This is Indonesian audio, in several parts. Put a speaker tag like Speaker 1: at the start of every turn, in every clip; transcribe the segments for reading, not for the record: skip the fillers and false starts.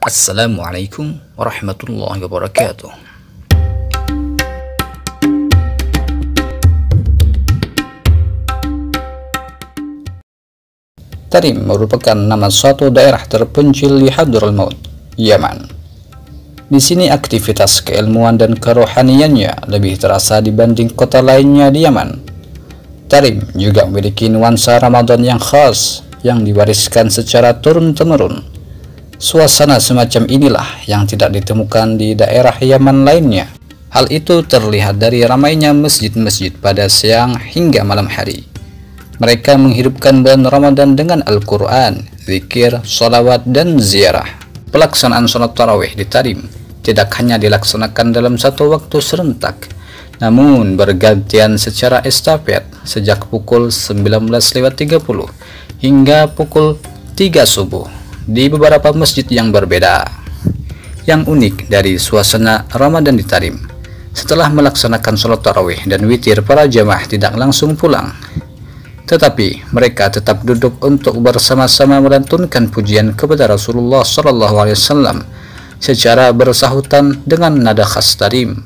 Speaker 1: Assalamualaikum warahmatullahi wabarakatuh. Tarim merupakan nama suatu daerah terpencil di Hadramaut, Yaman. Di sini aktivitas keilmuan dan kerohaniannya lebih terasa dibanding kota lainnya di Yaman. Tarim juga memiliki nuansa Ramadan yang khas yang diwariskan secara turun-temurun. Suasana semacam inilah yang tidak ditemukan di daerah Yaman lainnya. Hal itu terlihat dari ramainya masjid-masjid pada siang hingga malam hari. Mereka menghidupkan bulan Ramadan dengan Al-Quran, zikir, sholawat, dan ziarah. Pelaksanaan sholat tarawih di Tarim tidak hanya dilaksanakan dalam satu waktu serentak, namun bergantian secara estafet sejak pukul 19.30 hingga pukul 3 subuh di beberapa masjid yang berbeda. Yang unik dari suasana Ramadan di Tarim, setelah melaksanakan sholat tarawih dan witir, para jamaah tidak langsung pulang, tetapi mereka tetap duduk untuk bersama-sama melantunkan pujian kepada Rasulullah SAW secara bersahutan dengan nada khas Tarim.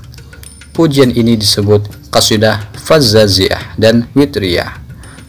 Speaker 1: Pujian ini disebut qasidah Fazzaziyah dan Witriyah.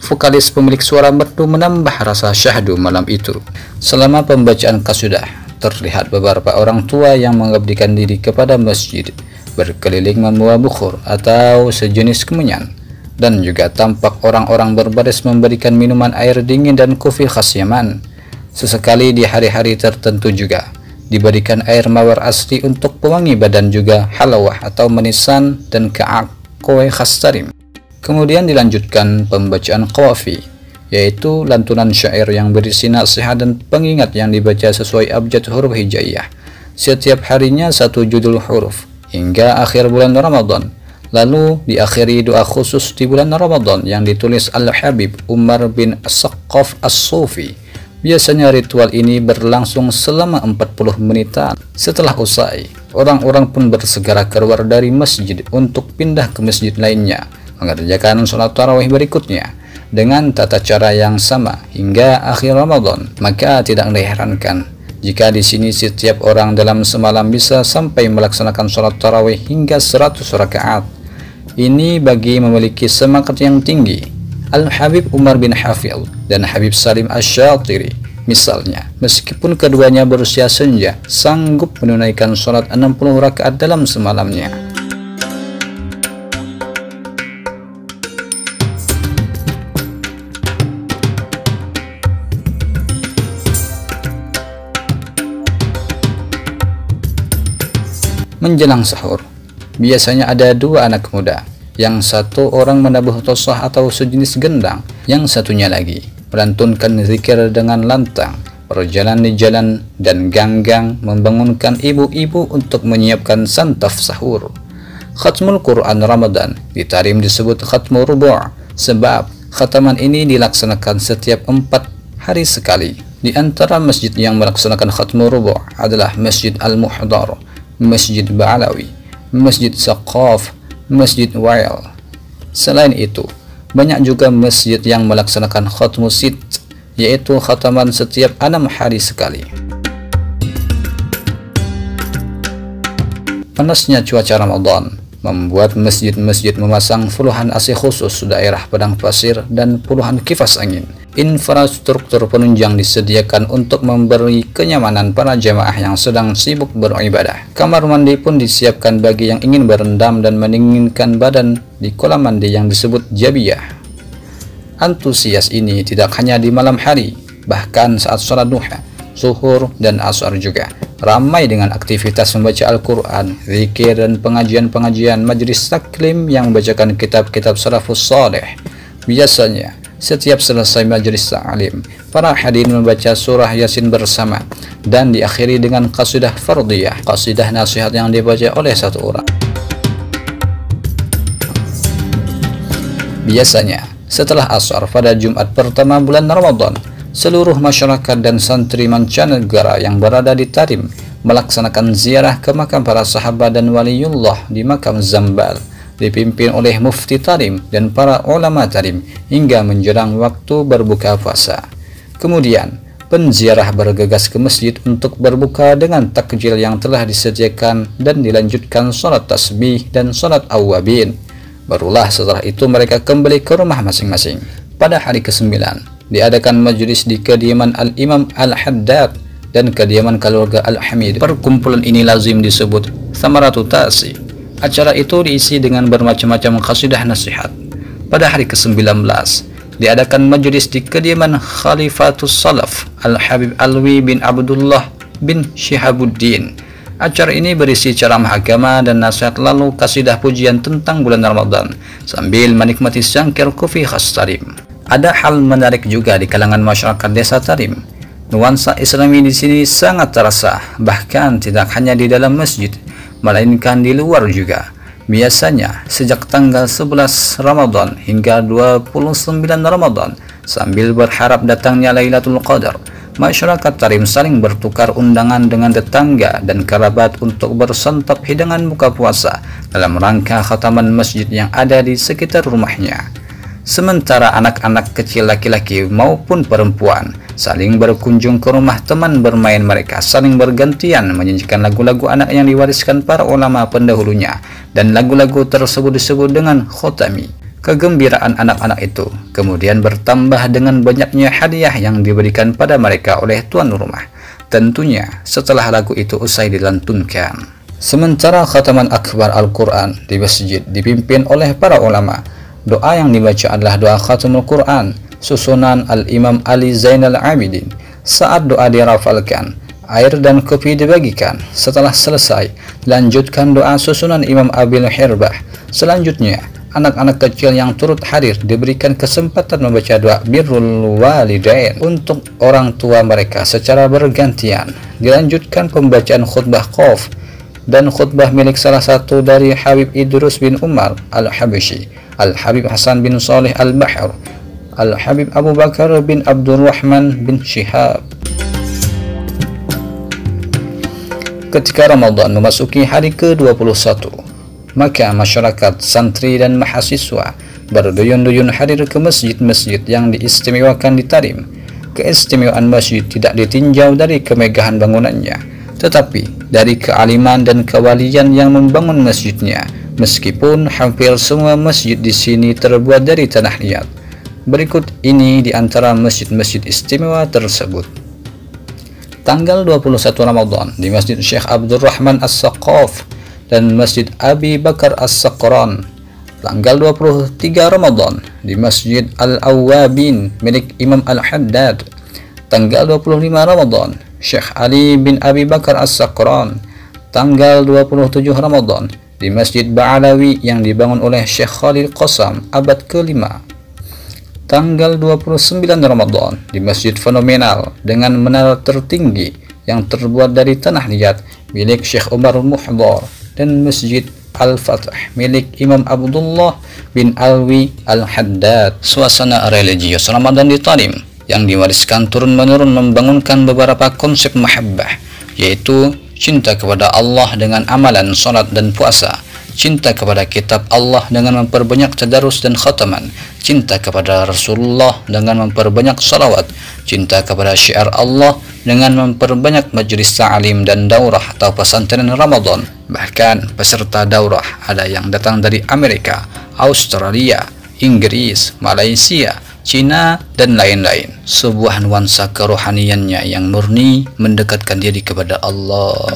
Speaker 1: Vokalis pemilik suara merdu menambah rasa syahdu malam itu. Selama pembacaan qasidah, terlihat beberapa orang tua yang mengabdikan diri kepada masjid berkeliling membawa bukhur atau sejenis kemenyan, dan juga tampak orang-orang berbaris memberikan minuman air dingin dan kopi khas Yaman. Sesekali di hari-hari tertentu juga diberikan air mawar asli untuk pewangi badan, juga halawah atau manisan dan ka'ak kue khas Tarim. Kemudian dilanjutkan pembacaan qawafi, yaitu lantunan syair yang berisi nasihat dan pengingat yang dibaca sesuai abjad huruf hijaiyah. Setiap harinya satu judul huruf hingga akhir bulan Ramadan. Lalu diakhiri doa khusus di bulan Ramadan yang ditulis Al-Habib Umar bin As-Saqqaf As-Sufi. Biasanya ritual ini berlangsung selama 40 menitan. Setelah usai, orang-orang pun bersegera keluar dari masjid untuk pindah ke masjid lainnya, mengerjakan sholat tarawih berikutnya dengan tata cara yang sama hingga akhir Ramadan. Maka tidak diherankan jika di sini setiap orang dalam semalam bisa sampai melaksanakan sholat tarawih hingga 100 rakaat. Ini bagi memiliki semangat yang tinggi. Al-Habib Umar bin Hafil dan Habib Salim Asy-Syatiri misalnya, meskipun keduanya berusia senja, sanggup menunaikan sholat 60 rakaat dalam semalamnya. Menjelang sahur, biasanya ada dua anak muda. Yang satu orang menabuh tosah atau sejenis gendang, yang satunya lagi melantunkan zikir dengan lantang, berjalan di jalan dan ganggang membangunkan ibu-ibu untuk menyiapkan santap sahur. Khatmul Quran Ramadan di Tarim disebut Khatmul Rubu', sebab khataman ini dilaksanakan setiap 4 hari sekali. Di antara masjid yang melaksanakan Khatmul Rubu' adalah Masjid Al-Muhdar, Masjid Ba'alawi, Masjid Saqaf, Masjid Wail. Selain itu, banyak juga masjid yang melaksanakan Khatmus Sit, yaitu khataman setiap 6 hari sekali. Panasnya cuaca Ramadan membuat masjid-masjid memasang puluhan AC khusus daerah padang pasir dan puluhan kipas angin. Infrastruktur penunjang disediakan untuk memberi kenyamanan para jamaah yang sedang sibuk beribadah. Kamar mandi pun disiapkan bagi yang ingin berendam dan mendinginkan badan di kolam mandi yang disebut Jabiyah. Antusias ini tidak hanya di malam hari, bahkan saat sholat duha, zuhur, dan asar juga ramai dengan aktivitas membaca Al-Quran, zikir, dan pengajian-pengajian majelis taklim yang membacakan kitab-kitab salafus saleh. Biasanya setiap selesai majelis ta'lim, para hadirin membaca surah Yasin bersama dan diakhiri dengan qasidah fardiyah, qasidah nasihat yang dibaca oleh satu orang. Biasanya setelah asar pada Jumat pertama bulan Ramadan, seluruh masyarakat dan santri mancanegara yang berada di Tarim melaksanakan ziarah ke makam para sahabat dan waliullah di makam Zambal, dipimpin oleh Mufti Tarim dan para ulama Tarim hingga menjelang waktu berbuka puasa. Kemudian Penziarah bergegas ke masjid untuk berbuka dengan takjil yang telah disediakan dan dilanjutkan sholat tasbih dan sholat awwabin. Barulah setelah itu mereka kembali ke rumah masing-masing. Pada hari ke-9 diadakan majelis di kediaman Al-Imam Al-Haddad dan kediaman keluarga Al-Hamid. Perkumpulan ini lazim disebut Thamaratu Tasi. Acara itu diisi dengan bermacam-macam qasidah nasihat. Pada hari ke-19 diadakan majelis di kediaman Khalifatus Salaf Al-Habib Alwi bin Abdullah bin Syihabuddin. Acara ini berisi ceramah agama dan nasihat lalu kasidah pujian tentang bulan Ramadan sambil menikmati cangkir kopi khas Tarim. Ada hal menarik juga di kalangan masyarakat desa Tarim. Nuansa Islami di sini sangat terasa, bahkan tidak hanya di dalam masjid, melainkan di luar juga. Biasanya sejak tanggal 11 Ramadan hingga 29 Ramadan sambil berharap datangnya Lailatul Qadar, masyarakat Tarim saling bertukar undangan dengan tetangga dan kerabat untuk bersantap hidangan buka puasa dalam rangka khataman masjid yang ada di sekitar rumahnya. Sementara anak-anak kecil laki-laki maupun perempuan saling berkunjung ke rumah teman bermain mereka, saling bergantian menyanyikan lagu-lagu anak yang diwariskan para ulama pendahulunya, dan lagu-lagu tersebut disebut dengan khotami. Kegembiraan anak-anak itu kemudian bertambah dengan banyaknya hadiah yang diberikan pada mereka oleh tuan rumah, tentunya setelah lagu itu usai dilantunkan. Sementara khataman akbar Al-Quran di masjid dipimpin oleh para ulama. Doa yang dibaca adalah doa khatamul Quran susunan Al-Imam Ali Zainal Abidin. Saat doa dirafalkan, air dan kopi dibagikan. Setelah selesai, lanjutkan doa susunan Imam Abil Hirbah. Selanjutnya, anak-anak kecil yang turut hadir diberikan kesempatan membaca doa birrul walidain untuk orang tua mereka secara bergantian. Dilanjutkan pembacaan khutbah Qaf dan khutbah milik salah satu dari Habib Idrus bin Umar Al-Habashi, Al-Habib Hasan bin Salih Al-Bahr, Al-Habib Abu Bakar bin Abdurrahman bin Syihab. Ketika Ramadan memasuki hari ke-21, maka masyarakat, santri dan mahasiswa berduyun-duyun hadir ke masjid-masjid yang diistimewakan di Tarim. Keistimewaan masjid tidak ditinjau dari kemegahan bangunannya, tetapi dari kealiman dan kewalian yang membangun masjidnya. Meskipun hampir semua masjid di sini terbuat dari tanah liat. Berikut ini di antara masjid-masjid istimewa tersebut. Tanggal 21 Ramadan di Masjid Syekh Abdurrahman As-Saqaf dan Masjid Abi Bakar As-Saqran. Tanggal 23 Ramadan di Masjid Al-Awwabin milik Imam Al-Haddad. Tanggal 25 Ramadan Syekh Ali bin Abi Bakar As-Saqran. Tanggal 27 Ramadan di Masjid Ba'alawi yang dibangun oleh Syekh Khalil Qasam abad ke-5. Tanggal 29 Ramadan di Masjid Fenomenal dengan menara tertinggi yang terbuat dari tanah liat milik Syekh Umar Muhdar dan Masjid Al-Fatah milik Imam Abdullah bin Alwi Al-Haddad. Suasana religius Ramadan di Tarim yang diwariskan turun-menurun membangunkan beberapa konsep mahabbah, yaitu cinta kepada Allah dengan amalan salat dan puasa, cinta kepada kitab Allah dengan memperbanyak tadarus dan khataman, cinta kepada Rasulullah dengan memperbanyak salawat, cinta kepada syiar Allah dengan memperbanyak majlis ta'lim dan daurah atau pesantren Ramadan. Bahkan peserta daurah ada yang datang dari Amerika, Australia, Inggris, Malaysia, Cina, dan lain-lain. Sebuah nuansa kerohaniannya yang murni mendekatkan diri kepada Allah.